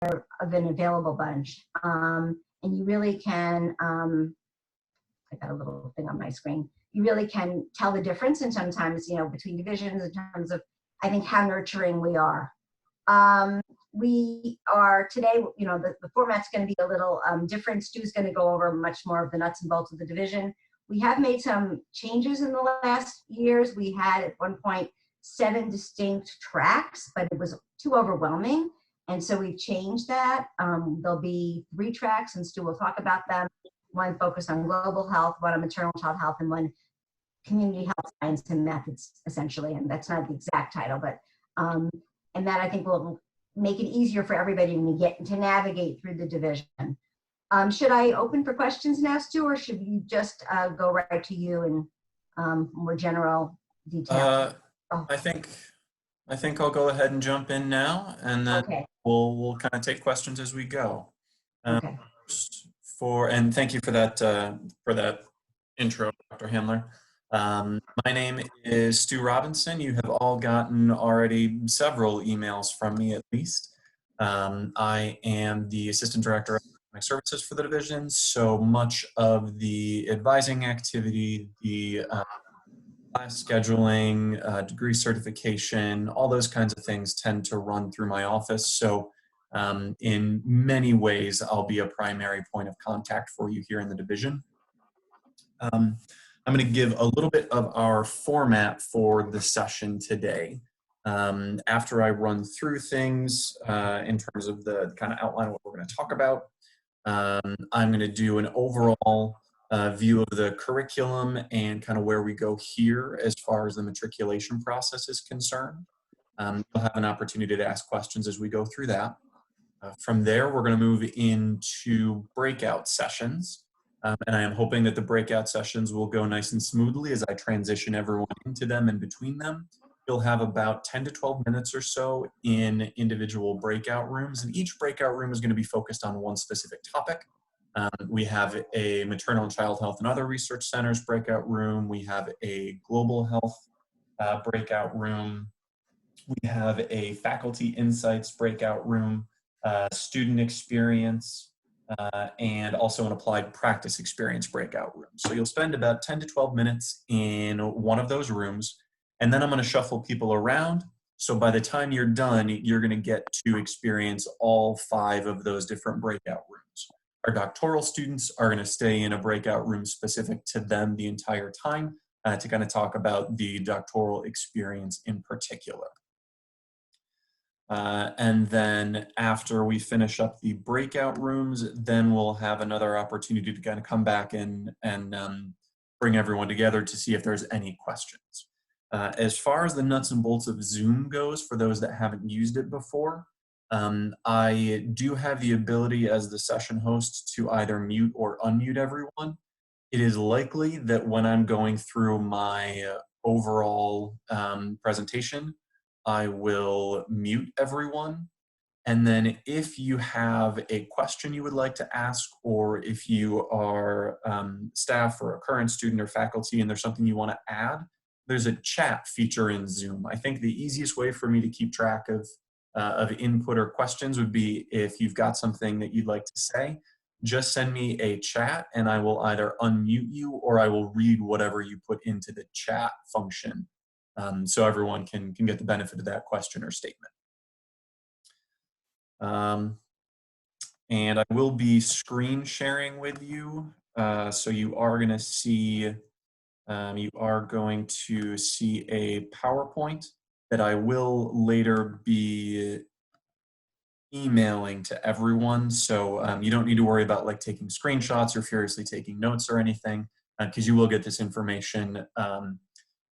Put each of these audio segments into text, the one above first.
of an available bunch. And you really can, I got a little thing on my screen. You really can tell the difference, and sometimes, you know, between divisions in terms of, I think, how nurturing we are. We are today, you know, the format's going to be a little different. Stu's going to go over much more of the nuts and bolts of the division. We have made some changes in the last years. We had at one point 7 distinct tracks, but it was too overwhelming. And so we've changed that. There'll be 3 tracks, and Stu will talk about them. One focused on global health, one on maternal child health, and one community health science and methods, essentially. And that's not the exact title, but and that I think will make it easier for everybody to navigate through the division. Should I open for questions now, Stu, or should you just go right to you and more general details? I think I'll go ahead and jump in now, and then okay. we'll kind of take questions as we go. Okay. And thank you for that intro, Dr. Handler. My name is Stu Robinson. You have all gotten already several emails from me, at least. I am the Assistant Director of Academic Services for the division, so much of the advising activity, the class scheduling, degree certification, all those kinds of things tend to run through my office. So in many ways, I'll be a primary point of contact for you here in the division. I'm going to give a little bit of our format for the session today. After I run through things in terms of the kind of outline of what we're going to talk about, I'm going to do an overall view of the curriculum and kind of where we go here as far as the matriculation process is concerned. You'll have an opportunity to ask questions as we go through that. From there, we're going to move into breakout sessions. And I am hoping that the breakout sessions will go nice and smoothly as I transition everyone into them and between them. You'll have about 10 to 12 minutes or so in individual breakout rooms, and each breakout room is going to be focused on one specific topic. We have a maternal and child health and other research centers breakout room. We have a global health breakout room. We have a faculty insights breakout room, student experience, and also an applied practice experience breakout room. So you'll spend about 10 to 12 minutes in one of those rooms, and then I'm going to shuffle people around. So by the time you're done, you're going to get to experience all 5 of those different breakout rooms. Our doctoral students are going to stay in a breakout room specific to them the entire time to kind of talk about the doctoral experience in particular. And then after we finish up the breakout rooms, then we'll have another opportunity to kind of come back in and bring everyone together to see if there's any questions. As far as the nuts and bolts of Zoom goes, for those that haven't used it before, I do have the ability as the session host to either mute or unmute everyone. It is likely that when I'm going through my overall presentation, I will mute everyone. And then if you have a question you would like to ask, or if you are staff or a current student or faculty and there's something you want to add, there's a chat feature in Zoom. I think the easiest way for me to keep track of input or questions would be if you've got something that you'd like to say, just send me a chat and I will either unmute you or I will read whatever you put into the chat function. So everyone can get the benefit of that question or statement. And I will be screen sharing with you. So you are going to see a PowerPoint that I will later be emailing to everyone. So you don't need to worry about like taking screenshots or furiously taking notes or anything, because you will get this information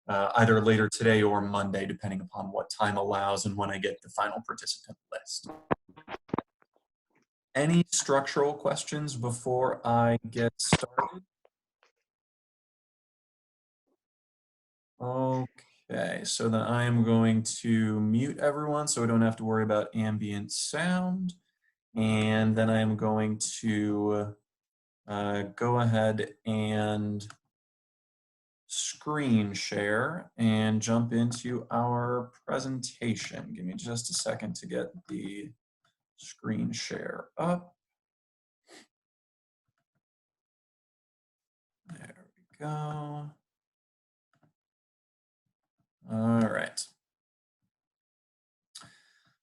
either later today or Monday, depending upon what time allows and when I get the final participant list. Any structural questions before I get started? Okay, so then I am going to mute everyone so we don't have to worry about ambient sound. And then I am going to go ahead and screen share and jump into our presentation. Give me just a second to get the screen share up. There we go. All right.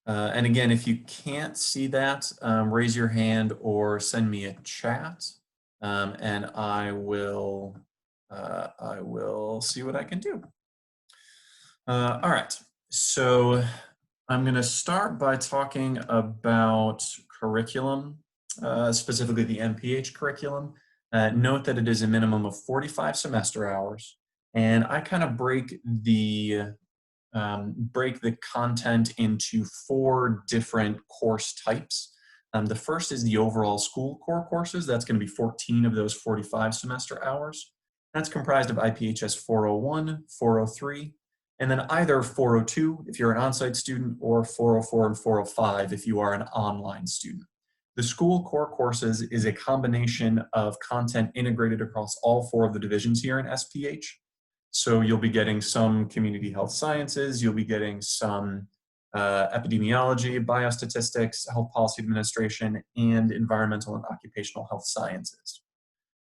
And again, if you can't see that, raise your hand or send me a chat, and I will see what I can do. All right, so I'm going to start by talking about curriculum, specifically the MPH curriculum. Note that it is a minimum of 45 semester hours, and I kind of break the content into 4 different course types. The first is the overall school core courses. That's going to be 14 of those 45 semester hours. That's comprised of IPHS 401, 403, and then either 402 if you're an on-site student, or 404 and 405 if you are an online student. The school core courses is a combination of content integrated across all 4 of the divisions here in SPH. So you'll be getting some community health sciences, you'll be getting some epidemiology, biostatistics, health policy administration, and environmental and occupational health sciences.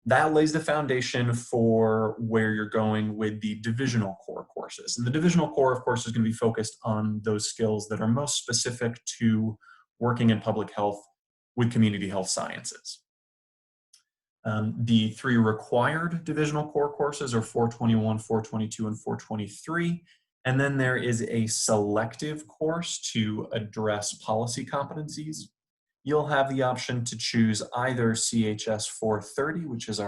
That lays the foundation for where you're going with the divisional core courses. And the divisional core, of course, is going to be focused on those skills that are most specific to working in public health with community health sciences. The 3 required divisional core courses are 421, 422, and 423. And then there is a selective course to address policy competencies. You'll have the option to choose either CHS 430, which is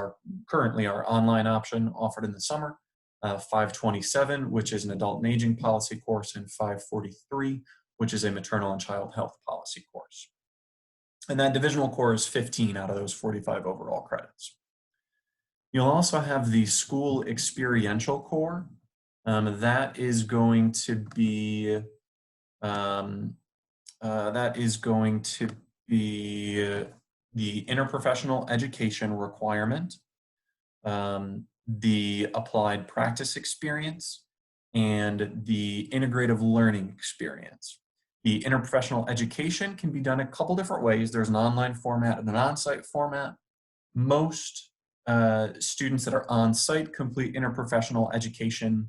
currently our online option offered in the summer, 527, which is an adult and aging policy course, and 543, which is a maternal and child health policy course. And that divisional core is 15 out of those 45 overall credits. You'll also have the school experiential core. That is going to be the interprofessional education requirement, the applied practice experience, and the integrative learning experience. The interprofessional education can be done a couple different ways. There's an online format and an on-site format. Most students that are on-site complete interprofessional education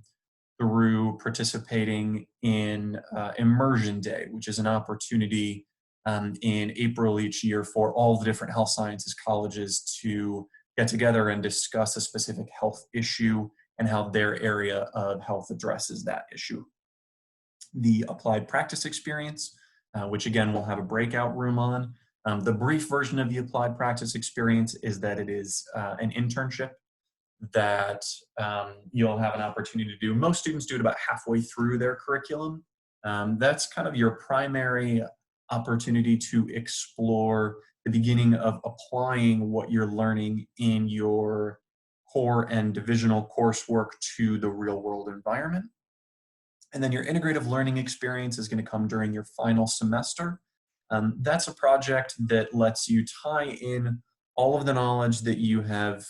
through participating in Immersion Day, which is an opportunity in April each year for all the different health sciences colleges to get together and discuss a specific health issue and how their area of health addresses that issue. The applied practice experience, which again we'll have a breakout room on. The brief version of the applied practice experience is that it is an internship that you'll have an opportunity to do. Most students do it about halfway through their curriculum. That's kind of your primary opportunity to explore the beginning of applying what you're learning in your core and divisional coursework to the real world environment. And then your integrative learning experience is going to come during your final semester. That's a project that lets you tie in all of the knowledge that you have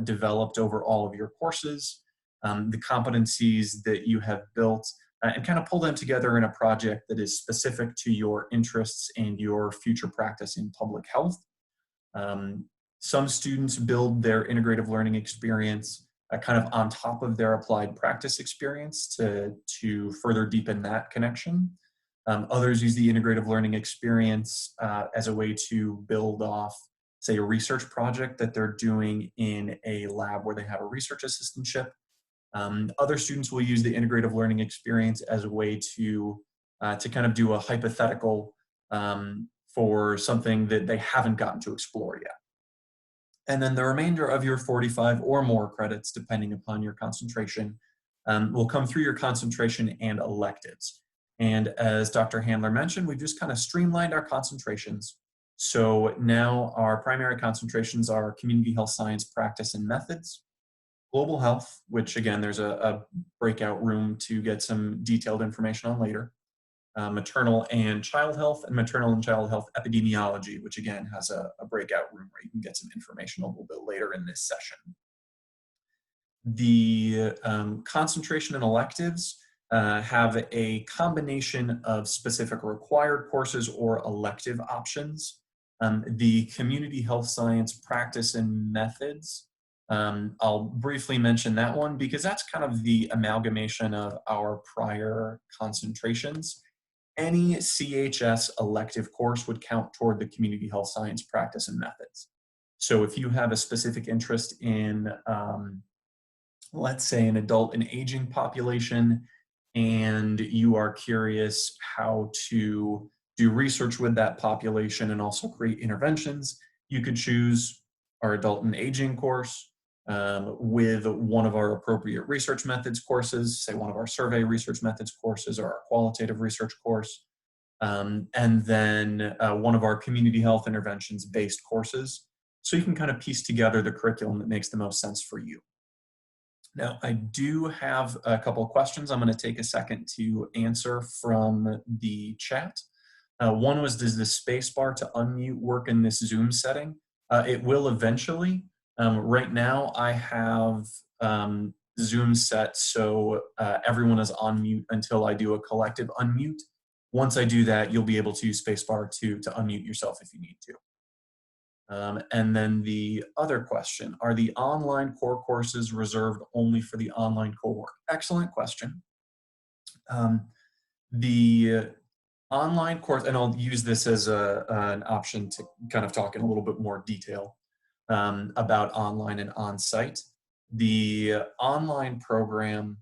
developed over all of your courses, the competencies that you have built, and kind of pull them together in a project that is specific to your interests and your future practice in public health. Some students build their integrative learning experience kind of on top of their applied practice experience to further deepen that connection. Others use the integrative learning experience as a way to build off, say, a research project that they're doing in a lab where they have a research assistantship. Other students will use the integrative learning experience as a way to kind of do a hypothetical for something that they haven't gotten to explore yet. And then the remainder of your 45 or more credits, depending upon your concentration, will come through your concentration and electives. And as Dr. Handler mentioned, we've just kind of streamlined our concentrations. So now our primary concentrations are community health science practice and methods, global health, which again, there's a breakout room to get some detailed information on later, maternal and child health, and maternal and child health epidemiology, which again has a breakout room where you can get some information a little bit later in this session. The concentration in electives have a combination of specific required courses or elective options. The community health science practice and methods, I'll briefly mention that one because that's kind of the amalgamation of our prior concentrations. Any CHS elective course would count toward the community health science practice and methods. So if you have a specific interest in, let's say, an adult and aging population, and you are curious how to do research with that population and also create interventions, you could choose our adult and aging course with one of our appropriate research methods courses, say one of our survey research methods courses or our qualitative research course, and then one of our community health interventions based courses. So you can kind of piece together the curriculum that makes the most sense for you. Now, I do have a couple of questions I'm going to take a second to answer from the chat. One was, does the spacebar to unmute work in this Zoom setting? It will eventually. Right now, I have Zoom set so everyone is on mute until I do a collective unmute. Once I do that, you'll be able to use spacebar to unmute yourself if you need to. And then the other question, are the online core courses reserved only for the online cohort? Excellent question. The online course, and I'll use this as an option to kind of talk in a little bit more detail about online and on-site. The online program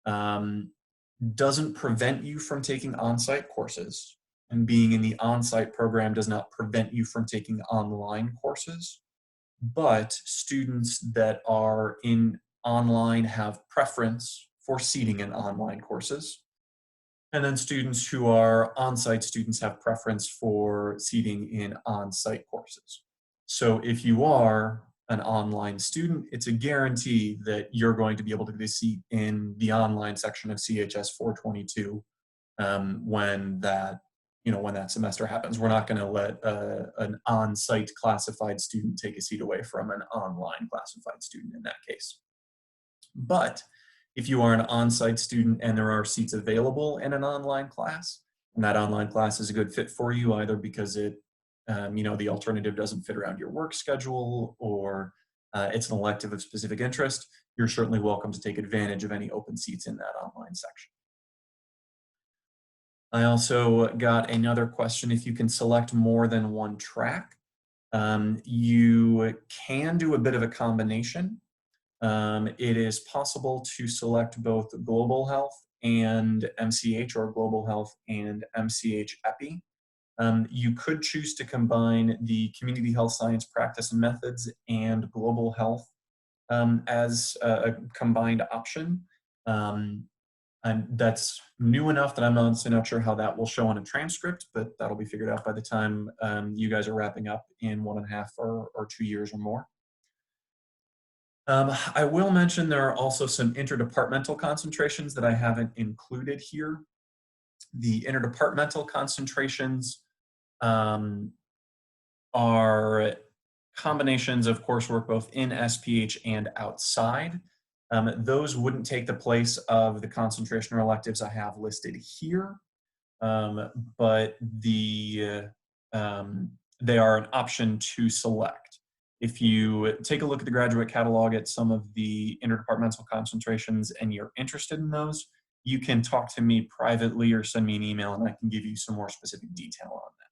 doesn't prevent you from taking on-site courses. And being in the on-site program does not prevent you from taking online courses, but students that are in online have preference for seating in online courses. And then students who are on-site students have preference for seating in on-site courses. So if you are an online student, it's a guarantee that you're going to be able to get a seat in the online section of CHS 422 when that semester happens. We're not going to let an on-site classified student take a seat away from an online classified student in that case. But if you are an on-site student and there are seats available in an online class, and that online class is a good fit for you, either because it, the alternative doesn't fit around your work schedule, or it's an elective of specific interest, you're certainly welcome to take advantage of any open seats in that online section. I also got another question, if you can select more than one track. You can do a bit of a combination. It is possible to select both global health and MCH, or global health and MCH EPI. You could choose to combine the community health science practice and methods and global health as a combined option. And that's new enough that I'm honestly not sure how that will show on a transcript, but that'll be figured out by the time you guys are wrapping up in 1.5 or 2 years or more. I will mention there are also some interdepartmental concentrations that I haven't included here. The interdepartmental concentrations are combinations of coursework both in SPH and outside. Those wouldn't take the place of the concentration or electives I have listed here, but they are an option to select. If you take a look at the graduate catalog at some of the interdepartmental concentrations and you're interested in those, you can talk to me privately or send me an email and I can give you some more specific detail on that.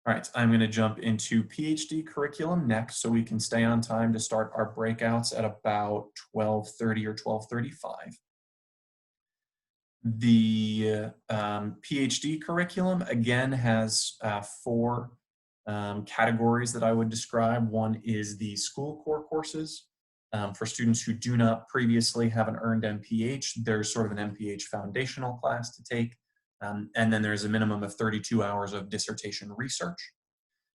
All right, I'm going to jump into PhD curriculum next so we can stay on time to start our breakouts at about 12:30 or 12:35. The PhD curriculum, again, has 4 categories that I would describe. One is the school core courses. For students who do not previously have an earned MPH, there's sort of an MPH foundational class to take. And then there's a minimum of 32 hours of dissertation research.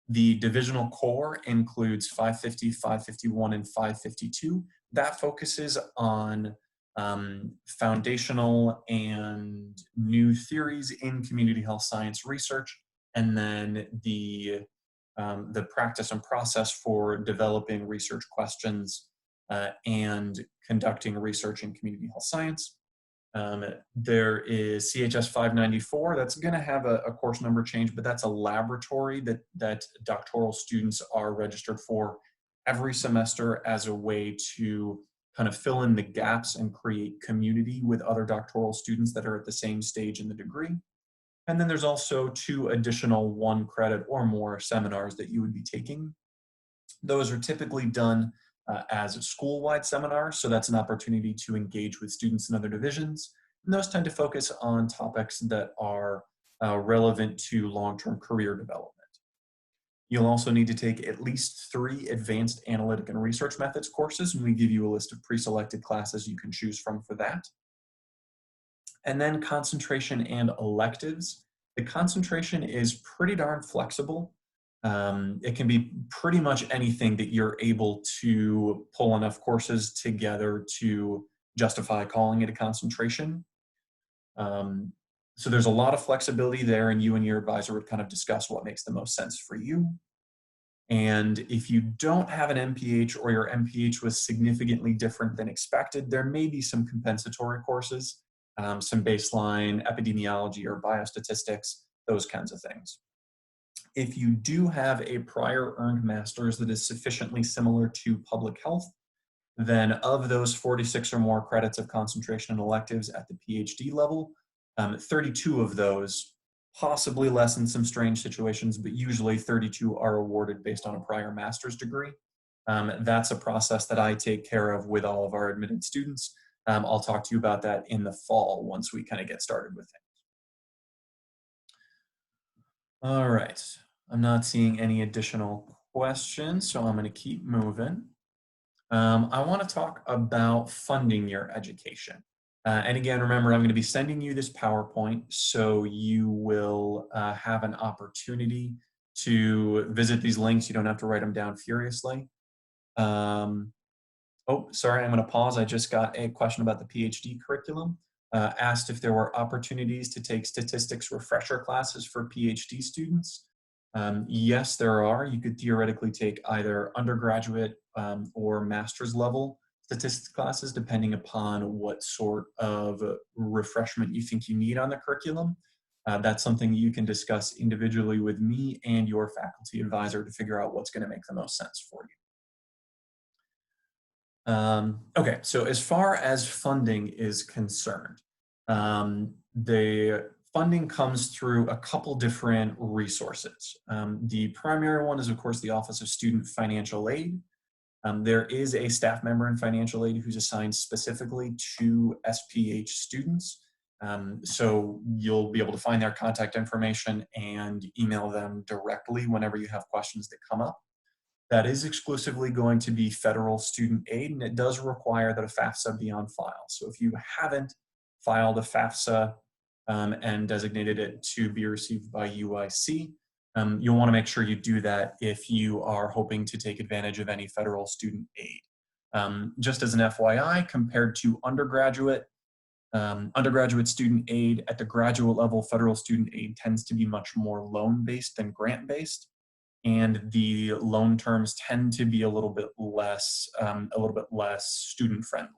The divisional core includes 550, 551, and 552. That focuses on foundational and new theories in community health science research, and then the practice and process for developing research questions and conducting research in community health science. There is CHS 594. That's going to have a course number change, but that's a laboratory that doctoral students are registered for every semester as a way to kind of fill in the gaps and create community with other doctoral students that are at the same stage in the degree. And then there's also 2 additional 1 credit or more seminars that you would be taking. Those are typically done as school-wide seminars, so that's an opportunity to engage with students in other divisions. And those tend to focus on topics that are relevant to long-term career development. You'll also need to take at least 3 advanced analytic and research methods courses, and we give you a list of pre-selected classes you can choose from for that. And then concentration and electives. The concentration is pretty darn flexible. It can be pretty much anything that you're able to pull enough courses together to justify calling it a concentration. So there's a lot of flexibility there, and you and your advisor would kind of discuss what makes the most sense for you. And if you don't have an MPH or your MPH was significantly different than expected, there may be some compensatory courses, some baseline epidemiology or biostatistics, those kinds of things. If you do have a prior earned master's that is sufficiently similar to public health, then of those 46 or more credits of concentration and electives at the PhD level, 32 of those, possibly less in some strange situations, but usually 32 are awarded based on a prior master's degree. That's a process that I take care of with all of our admitted students. I'll talk to you about that in the fall once we kind of get started with things. All right, I'm not seeing any additional questions, so I'm going to keep moving. I want to talk about funding your education. And again, remember, I'm going to be sending you this PowerPoint, so you will have an opportunity to visit these links. You don't have to write them down furiously. Oh, sorry, I'm going to pause. I just got a question about the PhD curriculum. Asked if there were opportunities to take statistics refresher classes for PhD students. Yes, there are. You could theoretically take either undergraduate or master's level statistics classes, depending upon what sort of refreshment you think you need on the curriculum. That's something you can discuss individually with me and your faculty advisor to figure out what's going to make the most sense for you. Okay, so as far as funding is concerned, the funding comes through a couple different resources. The primary one is, of course, the Office of Student Financial Aid. There is a staff member in financial aid who's assigned specifically to SPH students. So you'll be able to find their contact information and email them directly whenever you have questions that come up. That is exclusively going to be federal student aid, and it does require that a FAFSA be on file. So if you haven't filed a FAFSA and designated it to be received by UIC, you'll want to make sure you do that if you are hoping to take advantage of any federal student aid. Just as an FYI, compared to undergraduate student aid, at the graduate level, federal student aid tends to be much more loan-based than grant-based, and the loan terms tend to be a little bit less student-friendly.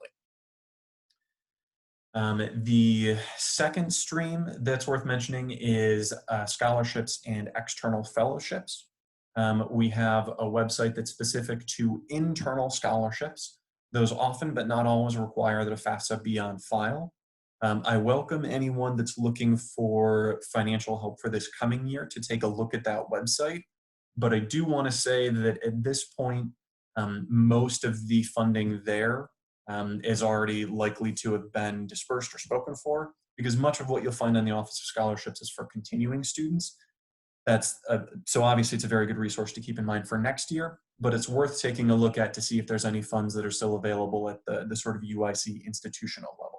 The second stream that's worth mentioning is scholarships and external fellowships. We have a website that's specific to internal scholarships. Those often, but not always, require that a FAFSA be on file. I welcome anyone that's looking for financial help for this coming year to take a look at that website. But I do want to say that at this point, most of the funding there is already likely to have been dispersed or spoken for, because much of what you'll find on the Office of Scholarships is for continuing students. So obviously it's a very good resource to keep in mind for next year, but it's worth taking a look at to see if there's any funds that are still available at the sort of UIC institutional level.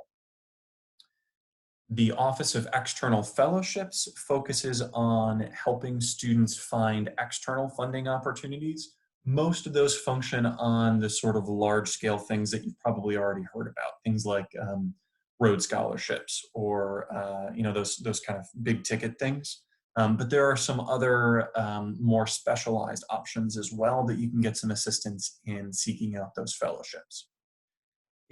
The Office of External Fellowships focuses on helping students find external funding opportunities. Most of those function on the sort of large-scale things that you've probably already heard about, things like road scholarships or those kind of big-ticket things. But there are some other more specialized options as well that you can get some assistance in seeking out those fellowships.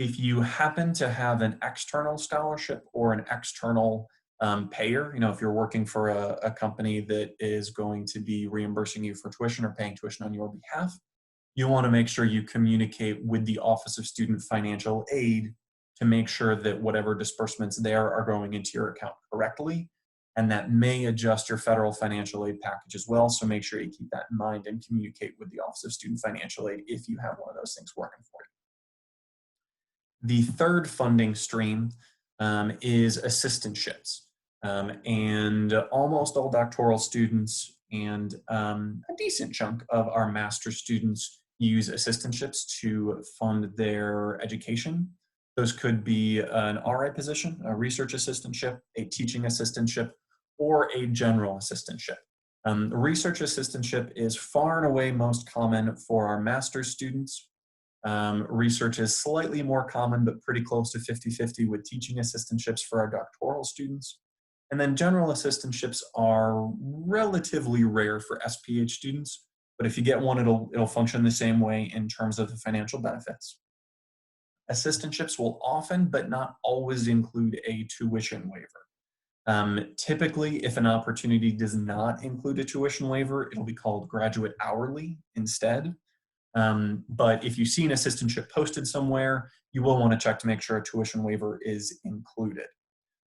If you happen to have an external scholarship or an external payer, if you're working for a company that is going to be reimbursing you for tuition or paying tuition on your behalf, you want to make sure you communicate with the Office of Student Financial Aid to make sure that whatever disbursements there are going into your account correctly. And that may adjust your federal financial aid package as well. So make sure you keep that in mind and communicate with the Office of Student Financial Aid if you have one of those things working for you. The third funding stream is assistantships. And almost all doctoral students and a decent chunk of our master's students use assistantships to fund their education. Those could be an RA position, a research assistantship, a teaching assistantship, or a general assistantship. A research assistantship is far and away most common for our master's students. Research is slightly more common, but pretty close to 50-50 with teaching assistantships for our doctoral students. And then general assistantships are relatively rare for SPH students, but if you get one, it'll function the same way in terms of the financial benefits. Assistantships will often, but not always, include a tuition waiver. Typically, if an opportunity does not include a tuition waiver, it'll be called graduate hourly instead. But if you see an assistantship posted somewhere, you will want to check to make sure a tuition waiver is included.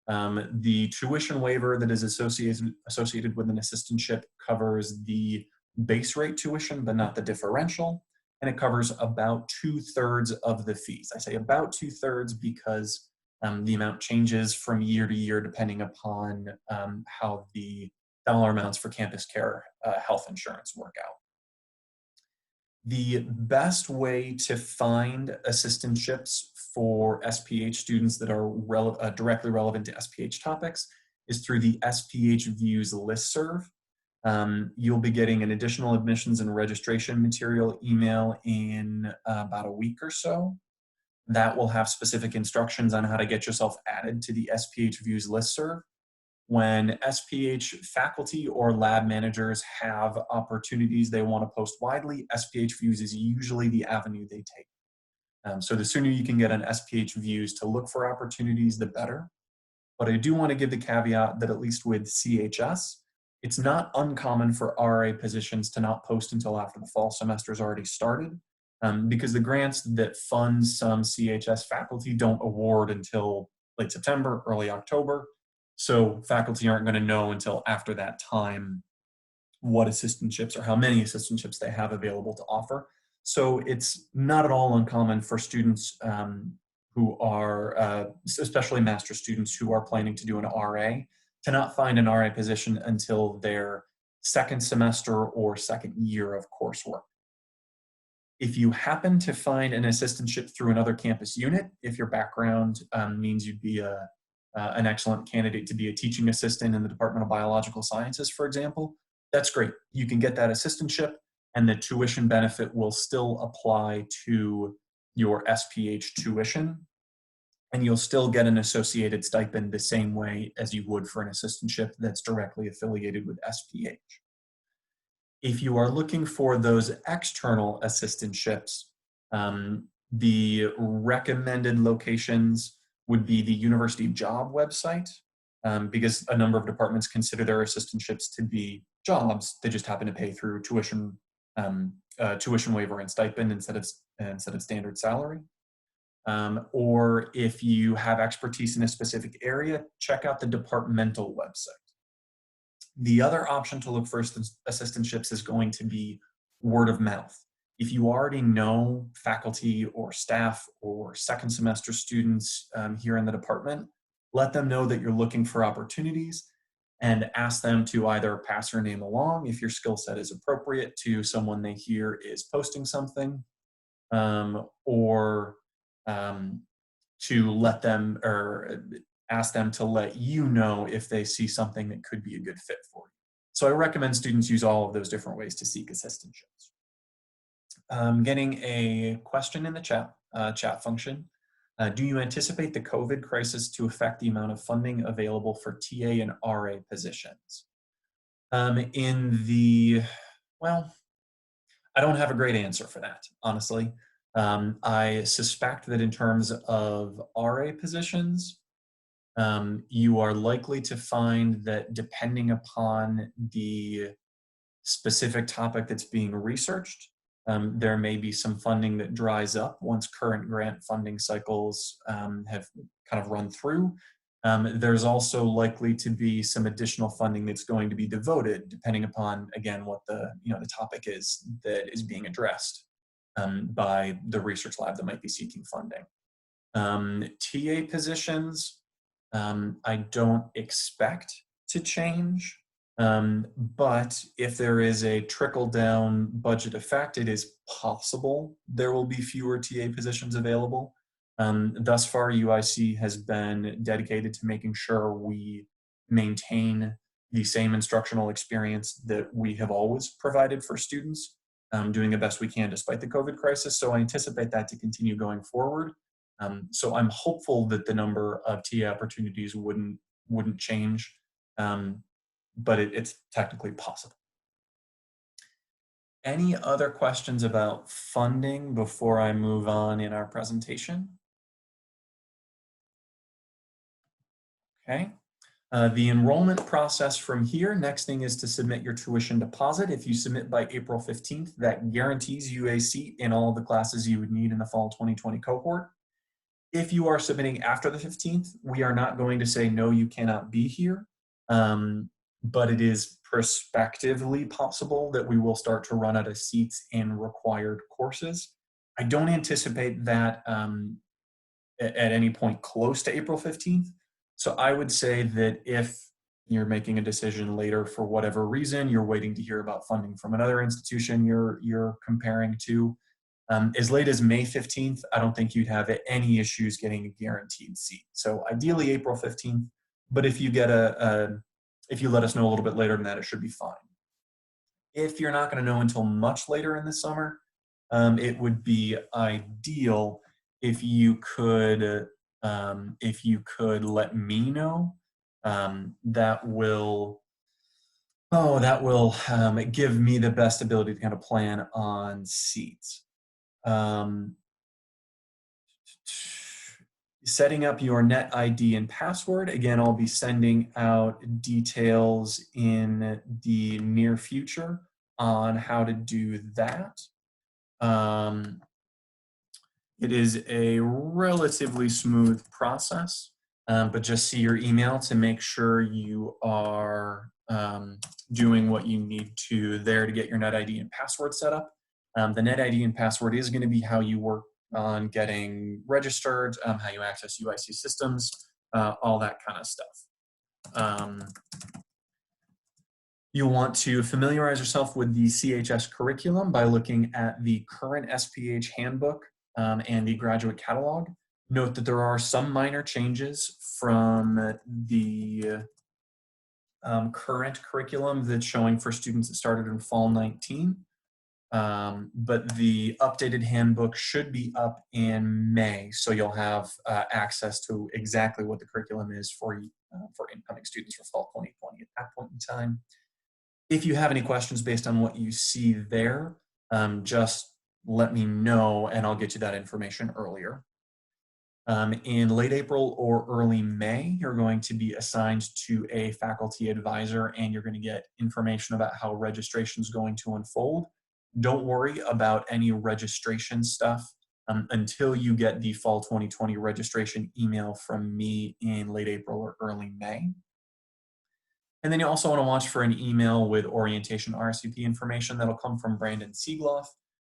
The tuition waiver that is associated with an assistantship covers the base rate tuition, but not the differential, and it covers about 2/3 of the fees. I say about 2/3 because the amount changes from year to year depending upon how the dollar amounts for campus care health insurance work out. The best way to find assistantships for SPH students that are directly relevant to SPH topics is through the SPH Views listserv. You'll be getting an additional admissions and registration material email in about a week or so. That will have specific instructions on how to get yourself added to the SPH Views listserv. When SPH faculty or lab managers have opportunities they want to post widely, SPH Views is usually the avenue they take. So the sooner you can get on SPH Views to look for opportunities, the better. But I do want to give the caveat that at least with CHS, it's not uncommon for RA positions to not post until after the fall semester has already started, because the grants that fund some CHS faculty don't award until late September, early October. So faculty aren't going to know until after that time what assistantships or how many assistantships they have available to offer. So it's not at all uncommon for students who are, especially master's students who are planning to do an RA, to not find an RA position until their second semester or second year of coursework. If you happen to find an assistantship through another campus unit, if your background means you'd be an excellent candidate to be a teaching assistant in the Department of Biological Sciences, for example, that's great. You can get that assistantship and the tuition benefit will still apply to your SPH tuition, and you'll still get an associated stipend the same way as you would for an assistantship that's directly affiliated with SPH. If you are looking for those external assistantships, the recommended locations would be the University Job website, because a number of departments consider their assistantships to be jobs. They just happen to pay through tuition waiver and stipend instead of standard salary. Or if you have expertise in a specific area, check out the departmental website. The other option to look for assistantships is going to be word of mouth. If you already know faculty or staff or second semester students here in the department, let them know that you're looking for opportunities and ask them to either pass your name along if your skill set is appropriate to someone they hear is posting something, or to let them or ask them to let you know if they see something that could be a good fit for you. So I recommend students use all of those different ways to seek assistantships. Getting a question in the chat function. Do you anticipate the COVID crisis to affect the amount of funding available for TA and RA positions? Well, I don't have a great answer for that, honestly. I suspect that in terms of RA positions, you are likely to find that depending upon the specific topic that's being researched, there may be some funding that dries up once current grant funding cycles have kind of run through. There's also likely to be some additional funding that's going to be devoted, depending upon, again, what the topic is that is being addressed by the research lab that might be seeking funding. TA positions, I don't expect to change. But if there is a trickle-down budget effect, it is possible there will be fewer TA positions available. Thus far, UIC has been dedicated to making sure we maintain the same instructional experience that we have always provided for students, doing the best we can despite the COVID crisis. So I anticipate that to continue going forward. So I'm hopeful that the number of TA opportunities wouldn't change. But it's technically possible. Any other questions about funding before I move on in our presentation? Okay. The enrollment process from here, next thing is to submit your tuition deposit. If you submit by April 15th, that guarantees you a seat in all the classes you would need in the fall 2020 cohort. If you are submitting after the 15th, we are not going to say, no, you cannot be here. But it is prospectively possible that we will start to run out of seats in required courses. I don't anticipate that at any point close to April 15th. So I would say that if you're making a decision later for whatever reason, you're waiting to hear about funding from another institution you're comparing to, as late as May 15th, I don't think you'd have any issues getting a guaranteed seat. So ideally April 15th, but if you get if you let us know a little bit later than that, it should be fine. If you're not going to know until much later in the summer, it would be ideal if you could let me know. That will give me the best ability to kind of plan on seats. Setting up your net ID and password. Again, I'll be sending out details in the near future on how to do that. It is a relatively smooth process, but just see your email to make sure you are doing what you need to there to get your net ID and password set up. The net ID and password is going to be how you work on getting registered, how you access UIC systems, all that kind of stuff. You'll want to familiarize yourself with the CHS curriculum by looking at the current SPH handbook and the graduate catalog. Note that there are some minor changes from the current curriculum that's showing for students that started in fall 19. But the updated handbook should be up in May, so you'll have access to exactly what the curriculum is for incoming students for fall 2020 at that point in time. If you have any questions based on what you see there, just let me know and I'll get you that information earlier. In late April or early May, you're going to be assigned to a faculty advisor and you're going to get information about how registration is going to unfold. Don't worry about any registration stuff until you get the fall 2020 registration email from me in late April or early May. And then you also want to watch for an email with orientation RSVP information that'll come from Brandon Siegloff.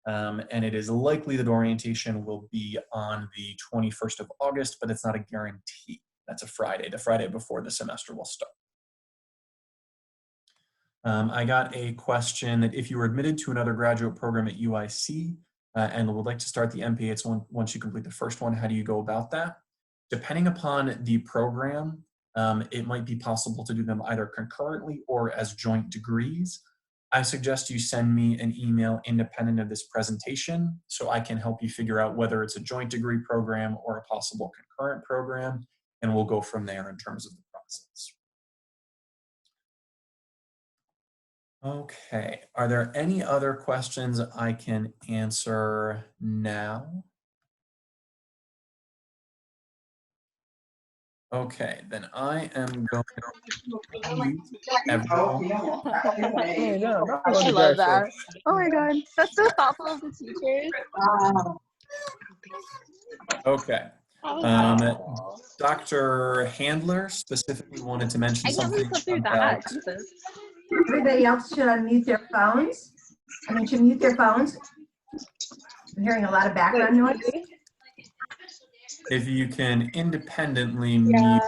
And it is likely that orientation will be on the 21st of August, but it's not a guarantee. That's a Friday, the Friday before the semester will start. I got a question that if you were admitted to another graduate program at UIC and would like to start the MPH once you complete the first one, how do you go about that? Depending upon the program, it might be possible to do them either concurrently or as joint degrees. I suggest you send me an email independent of this presentation so I can help you figure out whether it's a joint degree program or a possible concurrent program, and we'll go from there in terms of the process. Okay, are there any other questions I can answer now? Okay, then I am going to mute everyone. I love that. Oh my god, that's so thoughtful of the teachers. Okay. That was thoughtful. Dr. Handler specifically wanted to mention I can't something believe through about. that. Jesus. Everybody else should unmute their phones. I mean, should mute their phones. I'm hearing a lot of background noise. If you can independently Yeah. mute,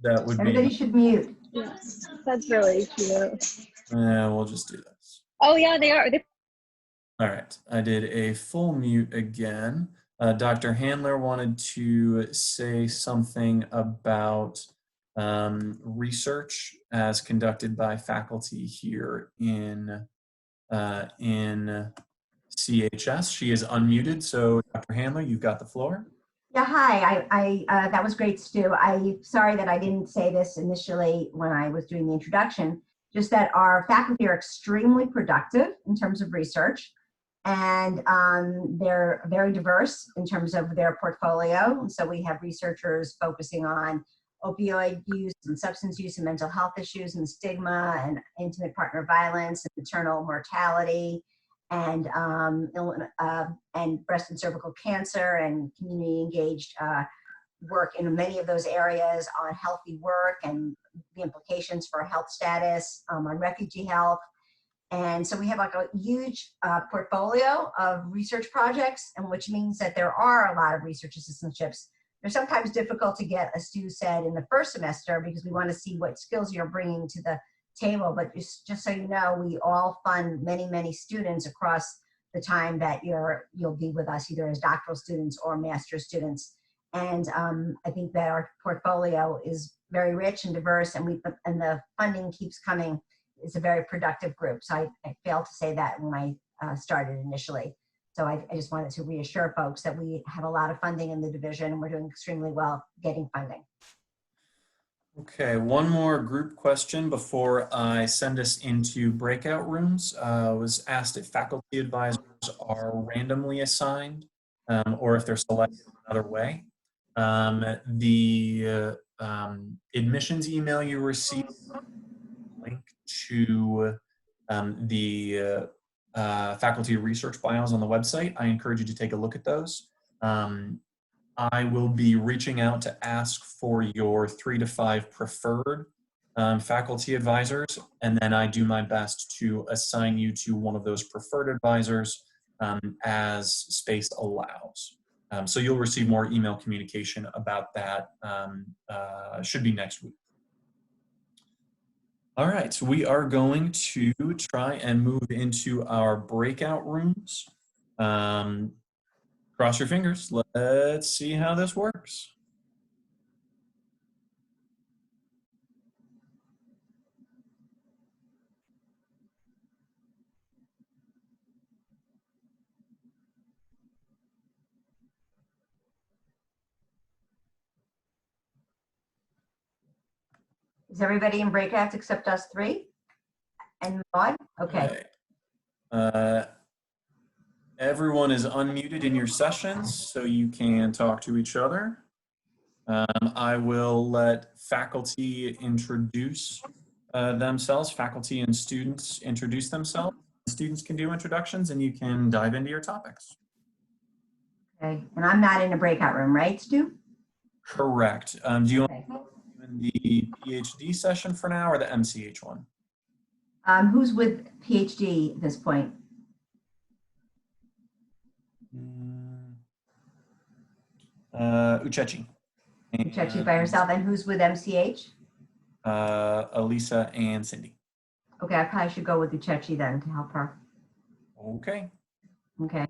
that would be. Everybody should mute. Yeah, that's really cute. We'll just do this. Oh yeah, they are. All right, I did a full mute again. Dr. Handler wanted to say something about research as conducted by faculty here in CHS. She is unmuted, so Dr. Handler, you've got the floor. Yeah, hi. That was great, Stu. I'm sorry that I didn't say this initially when I was doing the introduction, just that our faculty are extremely productive in terms of research, and they're very diverse in terms of their portfolio. And so we have researchers focusing on opioid use and substance use and mental health issues and stigma and intimate partner violence and maternal mortality and breast and cervical cancer and community engaged work in many of those areas on healthy work and the implications for health status, on refugee health. And so we have like a huge portfolio of research projects, and which means that there are a lot of research assistantships. They're sometimes difficult to get, as Stu said, in the first semester because we want to see what skills you're bringing to the table. But just so you know, we all fund many students across the time that you'll be with us, either as doctoral students or master's students. And I think that our portfolio is very rich and diverse, and the funding keeps coming. It's a very productive group. So I failed to say that when I started initially. So I just wanted to reassure folks that we have a lot of funding in the division and we're doing extremely well getting funding. Okay, one more group question before I send us into breakout rooms. I was asked if faculty advisors are randomly assigned or if they're selected another way. The admissions email you received link to the faculty research bios on the website. I encourage you to take a look at those. I will be reaching out to ask for your 3 to 5 preferred faculty advisors, and then I do my best to assign you to one of those preferred advisors as space allows. So you'll receive more email communication about that, should be next week. All right, so we are going to try and move into our breakout rooms. Cross your fingers. Let's see how this works. Is everybody in breakouts except us 3? And Maud? Okay. Everyone is unmuted in your sessions, so you can talk to each other. I will let faculty introduce themselves. Faculty and students introduce themselves. Students can do introductions, and you can dive into your topics. Okay, and I'm not in a breakout room, right, Stu? Correct. Do you want the PhD session for now or the MCH one? Who's with PhD at this point? Uchechi. Uchechi by herself, and who's with MCH? Elisa and Cindy. Okay, I probably should go with Uchechi then to help her. Okay. Okay.